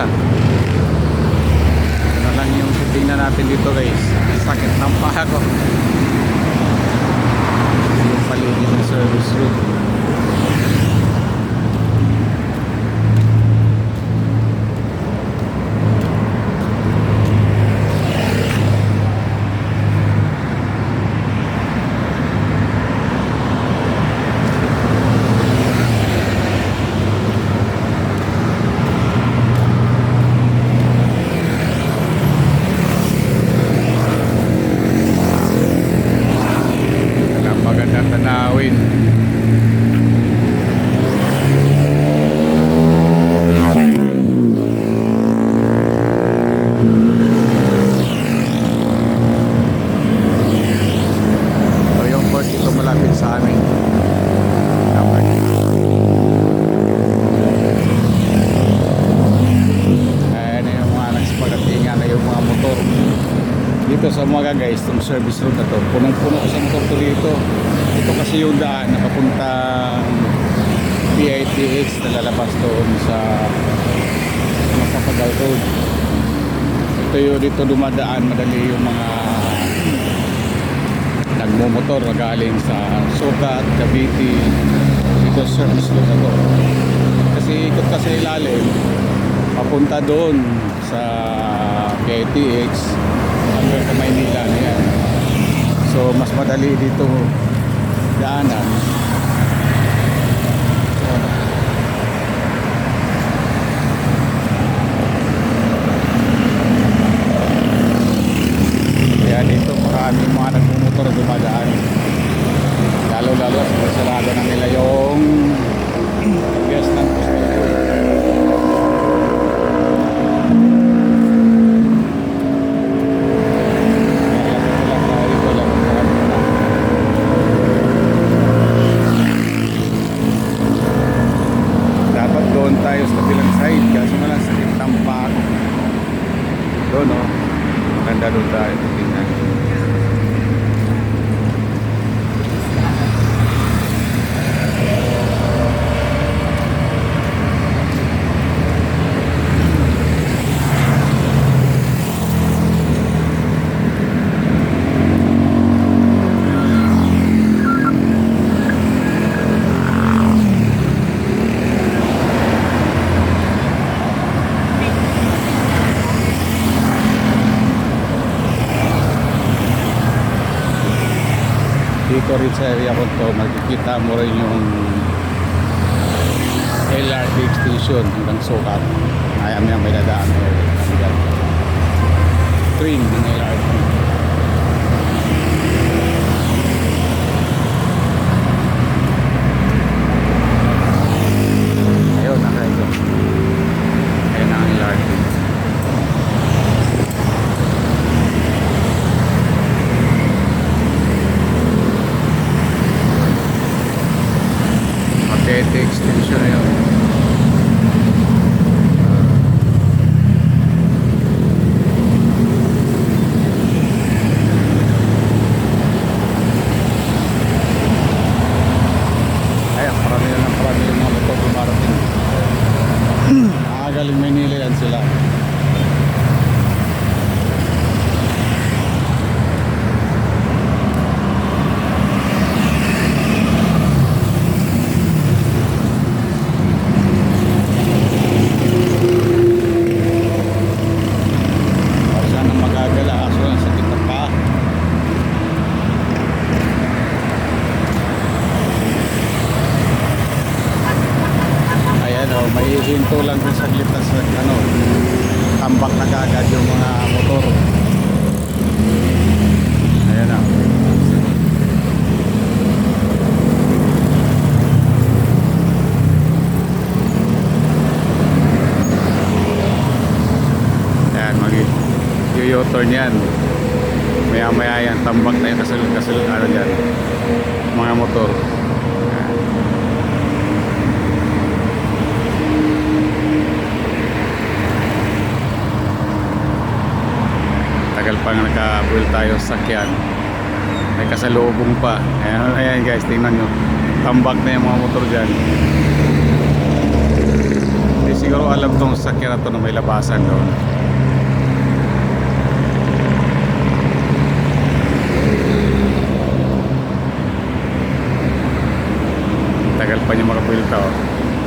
pala. Ano lang yung titingnan natin dito guys. Sakit ng paa ko. Yung paligid ng service road. Magandang tanawin. So yung port ito malapit sa amin. Ayan na yung mga nagsipagatingan na yung mga motor. Dito sa mga guys, itong service road na to, punong-puno sa motor to dito. Ito kasi yung daan na papuntang PITX na lalabas doon sa Macapagal Road. Ito yung dito dumadaan madali yung mga nagmumotor na galing sa Sucat, Cavite. Dito service road na to. Kasi ikot kasi ilalim papunta doon sa PITX hanggang sa Maynila na yan. So mas madali dito daanan. Kaya dito maraming mga nagmumotor dumadaan. Lalo-lalo sa sarado na nila yung gas ng tayo sa kabilang side kasi wala sakit tampak doon o maganda doon tayo tingnan. Dito rin sa area ko to, makikita mo rin yung LRT station hanggang Sucat. Ayan yan, may dadaan hanggang train ng LRT. Ayun, nakaito. Ayan ang LRT. Ito extension na yun. Ayan, marami yung mga motor dumarating. Nakagaling Maynila yan sila. May hinto lang kung saglit na sa tambak na kagad yung mga motor. Ayan na. Ayan, mag-u-turn yan. Maya-maya yan, tambak na yung kasulod ano dyan, mga motor. Tagal pa nga naka-build tayo sa sakyan, may kasalubong pa. Ayan guys, tingnan nyo, tambak na yung mga motor dyan. Siguro siguro alam tong sakyan na to na may labasan doon. Tagal pa niya makapilta, oh.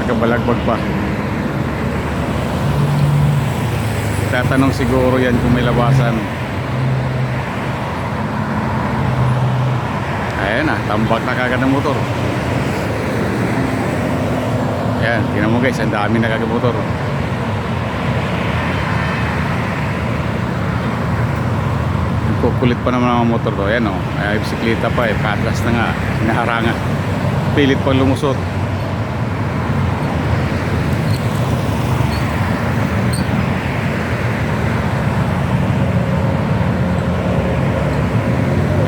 Nakabalagbag pa. Tatanong siguro yan kung may labasan. Ayan na, tambak na kagad ng motor. Ayan, tingnan mo guys, ang dami na kagad motor. Kukulit pa naman ang motor to. Ayan o, ay bisikleta pa eh, patras na nga, hinaharanga. Pilit pa lumusot.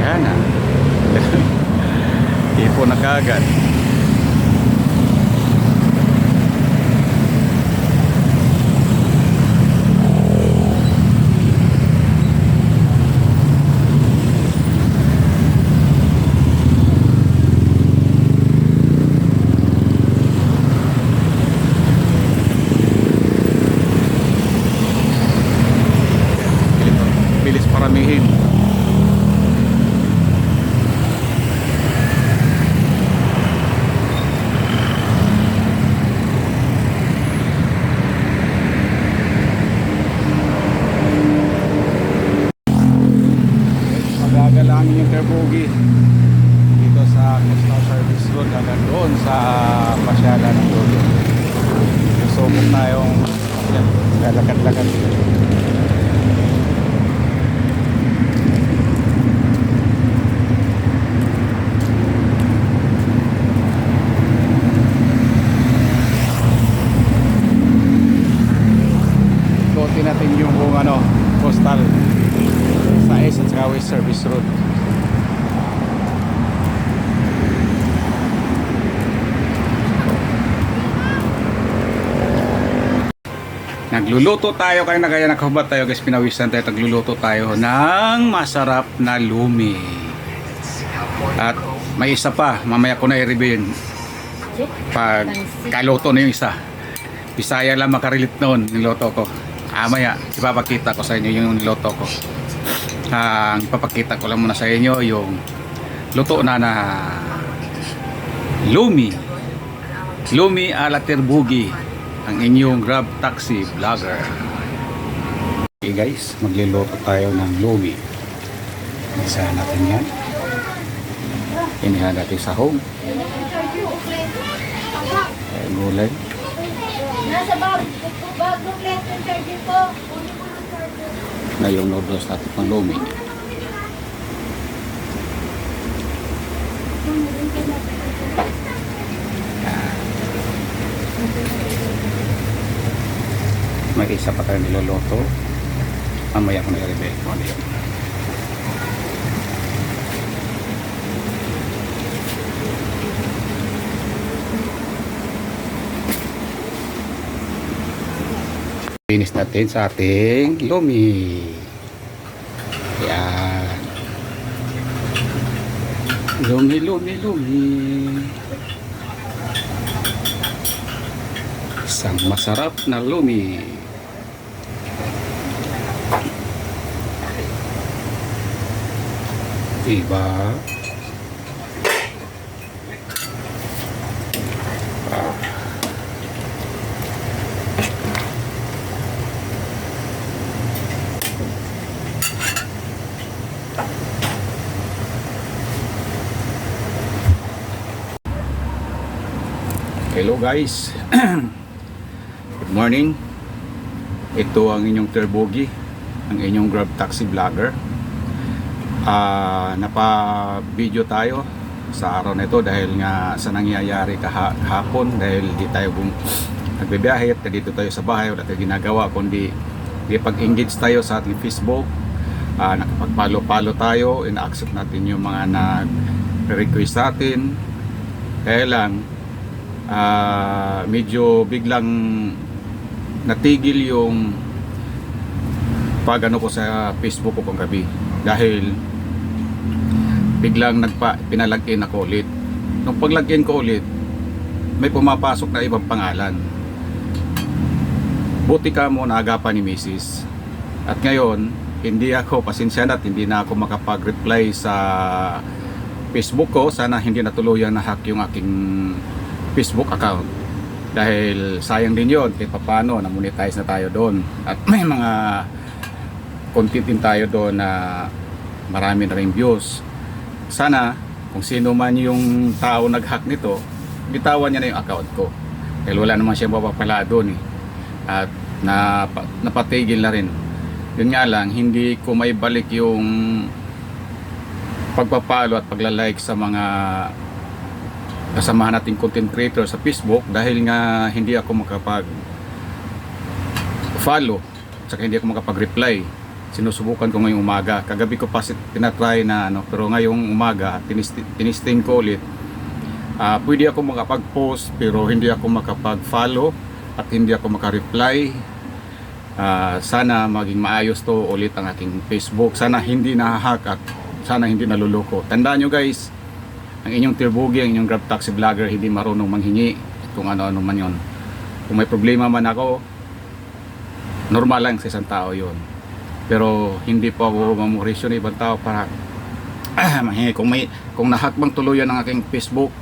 Ayan na. Ipo na kagad. Bilis paramihin. Magagalangin yung Terbugi dito sa Coastal Service Road hanggang doon sa pasyalan ng Lolo. Susubok tayong lalakad-lakad. Ikutin natin yung buong Coastal sa East at saka West Service Road. Nagluluto tayo kaya nakahubad tayo guys, pinawisan tayo, nagluluto tayo ng masarap na lumi. At may isa pa, mamaya ko na i-review yun pag kaluto na yung isa. Bisaya lang makarilit noon niloto ko. Maya ipapakita ko sa inyo yung niloto ko. Ang ipapakita ko lang muna sa inyo yung luto na lumi ala Terbugi, ang inyong Grab taxi vlogger. Okay guys, magluluto tayo ng lumi. Isa natin yan. Inihan natin sa home. Gulay. Nasa bag ng lesson charger po. Na yung noodles natin pang lumi. May isa pa tayo niloloto. Mamaya ko na-review kung ano yun. Finish natin sa ating lumi. Yan. Lumi. Isang masarap na lumi. Diba? Hello guys. Good morning. Ito ang inyong Terbugi, ang inyong Grab taxi vlogger. Napa-video tayo sa araw na ito dahil nga sa nangyayari kahapon, dahil di tayo nagbibiyahe at dito tayo sa bahay, wala tayo ginagawa kundi pag-engage tayo sa ating Facebook. Nakapag-follow tayo, ina-accept natin yung mga nag-request sa atin. Kaya lang medyo biglang natigil yung pag-ano ko sa Facebook ko kagabi dahil biglang pinalagin ako ulit. Nung paglagin ko ulit, may pumapasok na ibang pangalan. buti ka mo naagapan ni Mrs. At ngayon, hindi ako, pasensya na, hindi na ako makapag-reply sa Facebook ko. Sana hindi natuluyan na hack yung aking Facebook account. Dahil sayang din yun, kahit paano, na-monetize na tayo doon. At may mga content din tayo doon na marami na rin views. Sana, kung sino man yung tao nag-hack nito, bitawan niya na yung account ko. Dahil wala naman siyang mapapala doon eh. At napatigil na rin. Yun nga lang, hindi ko maibalik yung pagpapalo at paglalike sa mga kasamahan nating content creator sa Facebook dahil nga hindi ako makapag follow at saka hindi ako makapag-reply. Sinusubukan ko ngayong umaga. Kagabi ko pa tinatry na pero ngayong umaga tinisting ko ulit. Pwede ako makapag-post pero hindi ako makapag-follow at hindi ako maka-reply. Sana maging maayos to ulit ang aking Facebook. Sana hindi nahahack at sana hindi naluloko. Tandaan nyo guys, ang inyong tirbugi, ang inyong Grab Taxi Vlogger hindi marunong manghingi kung ano-ano man yon. Kung may problema man ako, normal lang sa isang tao yon. Pero hindi po ako mamurisyon ng ibang tao para mahingi. Kung nahack bang tuluyan ang aking Facebook,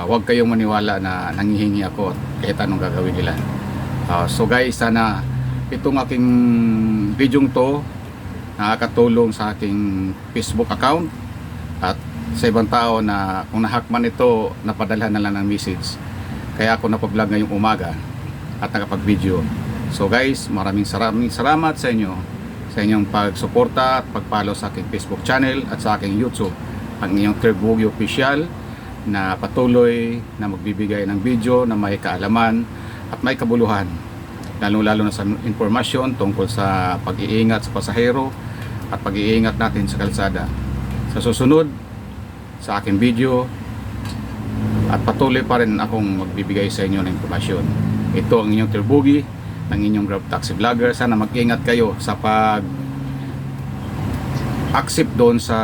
huwag kayong maniwala na nanghihingi ako kahit anong gagawin nila. So guys, sana itong aking videong to nakakatulong sa aking Facebook account at sa ibang tao na kung nahack man ito, napadalhan na lang ng message. Kaya ako napablog ngayong umaga at nakapag-video. So guys, maraming salamat sa inyo sa inyong pagsuporta at pag-follow sa aking Facebook channel at sa aking YouTube, ang inyong Tirbugi Official, na patuloy na magbibigay ng video na may kaalaman at may kabuluhan, lalo na sa informasyon tungkol sa pag-iingat sa pasahero at pag-iingat natin sa kalsada. Sa susunod sa aking video at patuloy pa rin akong magbibigay sa inyo ng informasyon. Ito ang inyong Tirbugi ng inyong Grab Taxi Vlogger. Sana mag-ingat kayo sa pag-accept doon sa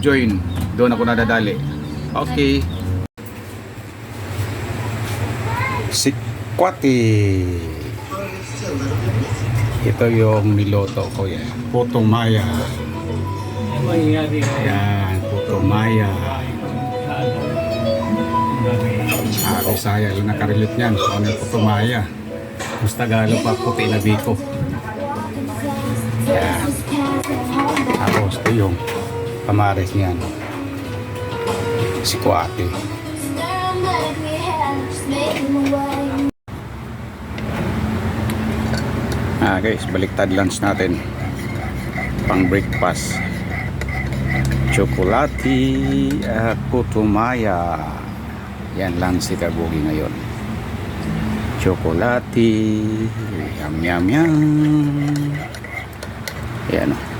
join. Doon ako nadadali. Okay. Sikwati. Ito yung niloto ko yan. Putong Maya. Yan, Putong Maya. Bisaya lang nakarelate niyan. Ano yung Putong Maya? Mas Tagalog pa, puti na biko. Yan. Tapos ito yung pamares niyan. Sikwati. Guys, baliktad lunch natin. Pang breakfast. Chocolate at Putong Maya. Yan lang si Tirbugi ngayon. Chocolate. Yum yum yum. Yan o.